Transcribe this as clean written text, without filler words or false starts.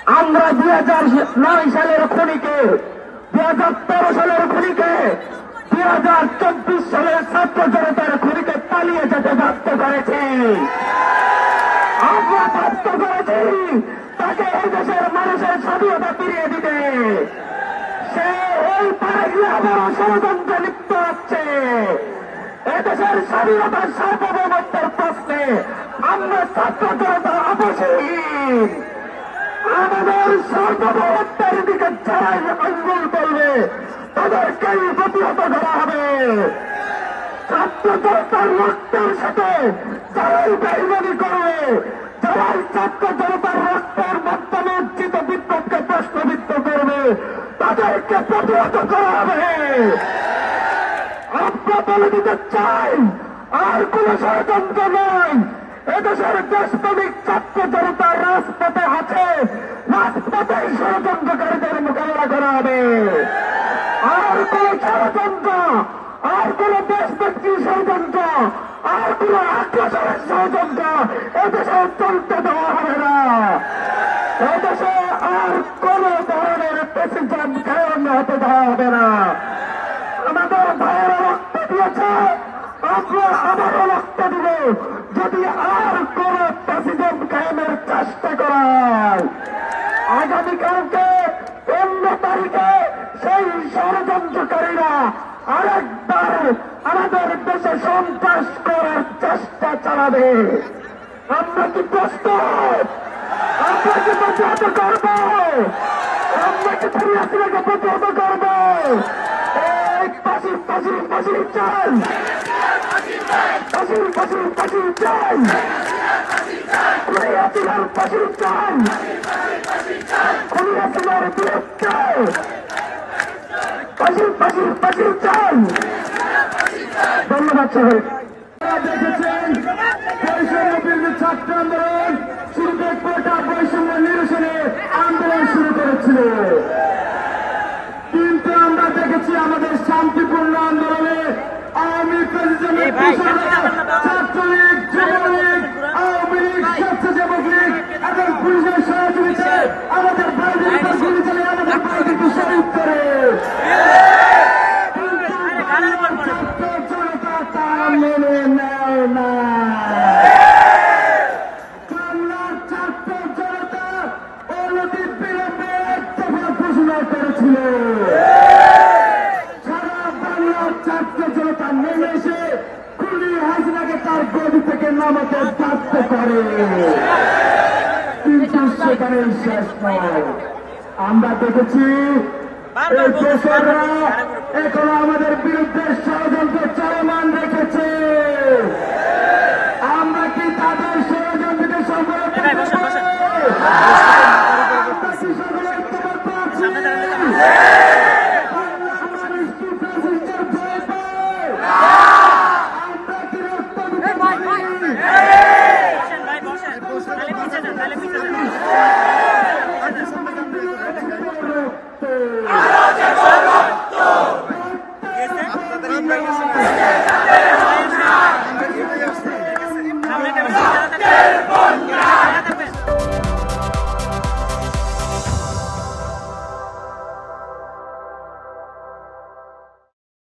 আমরা 2009 সালের খুনিকে, 2013 সালের খুনিকে, 2024 সালের ছাত্র জনতার খুনিকে পালিয়ে যেতে বাধ্য করেছি। আমরা বাধ্য করেছি তাকে এই দেশের মানুষের স্বাধীনতা ফিরিয়ে দিতে। সে ওই পাড়াগুলো আবারও ষড়যন্ত্রে লিপ্ত হচ্ছে। এদেশের স্বাধীনতার সার্বভৌমত্বের প্রশ্নে আমরা ছাত্র জনতা আপোষহীন। আমাদের সার্বভৌমত্বের দিকে যারাই আঙ্গুল করবে তাদেরকেই প্রতিহত করা হবে। ছাত্র জনতার রক্তের সাথে যারাই বেইমানি করবে, যারাই ছাত্র জনতার রক্তের মাধ্যমে উজ্জিত বিপ্লবকে প্রশ্নবিদ্ধ করবে, তাদেরকে প্রতিহত করা হবে। আমরা বলে দিতে চাই, আর কোন ষড়যন্ত্র নয়। এদেশের দেশপ্রেমিক ছাত্র জনতা রাজপথে আছে, রাজপথেই ষড়যন্ত্রকারীদের মোকাবিলা করা হবে। আর কোন ষড়যন্ত্র, আর কোন দেশব্যক্তি ষড়যন্ত্র, আর কোন আগ্রাসনের ষড়যন্ত্র এদেশে চলতে দেওয়া হবে না। এদেশে আর কোন ধরনের প্রেসিডেন্ট কায়েম হতে দেওয়া হবে না। আমাদের ভাইয়েরা রক্ত দিয়েছে, আমরা আবারও রক্ত দিব যদি আর কোন প্রেসিডেন্ট কায়েমের চেষ্টা করায়। আগামীকালকে 15 তারিখে সেই ষড়যন্ত্রকারীরা আরেকবার আমাদের দেশে সন্ত্রাস করার চেষ্টা চালাবে। আমরা কি প্রস্তুত? আমরা কি প্রতিহত করব? আমরা কি ফিরিয়াছিলাকে প্রতিহত করব? ফাঁসির ফাঁসির ফাঁসির চাই, ফাঁসির ফাঁসির ফাঁসির চাই, ফিরিয়াছিলার ফাঁসির চাই, ফিরিয়াছিলার বিরুদ্ধে ফাঁসির ফাঁসির ফাঁসির চাই। ধন্যবাদ সবাই। দেখেছেন বৈষম্য বিরোধী ছাত্র আন্দোলন শুরুতে কোটা বৈষম্য নিরসনে আন্দোলন শুরু করেছিল, কিন্তু আমরা দেখেছি আমাদের শান্তিপূর্ণ আন্দোলনে আওয়ামী প্রেসিডেন্টের ছাত্রলীগ, যুবলীগ, আওয়ামী লীগ, স্বেচ্ছাসেবক লীগ এবং পুলিশের সহযোগিতায় আমাদের বাইরের উপর গুলি চালিয়ে আমাদের বাইরেকে শহীদ করে। ছাত্র জনতা তা মেনে নেয় না। বাংলার ছাত্র জনতা অনতির বিলম্বে ইস্তফা ঘোষণা করেছিল। সারা বাংলার ছাত্র জনতা নেমে এসে খুনি হাসিনাকে তার গদি থেকে নামাতে বাধ্য করে, কিন্তু সেখানে শেষ নয়। আমরা দেখেছি এই দোসররা এখনো আমাদের বিরুদ্ধে ষড়যন্ত্র চলমান রেখেছে। আমরা কি তাদের ষড়যন্ত্রকে সফলতা দেব? আমরা কি সফলতা পাচ্ছি? বাংলার মানুষ কি ফ্যাসিস্টের ভয় পায়? আমরা কি রক্ত দিতে পারি?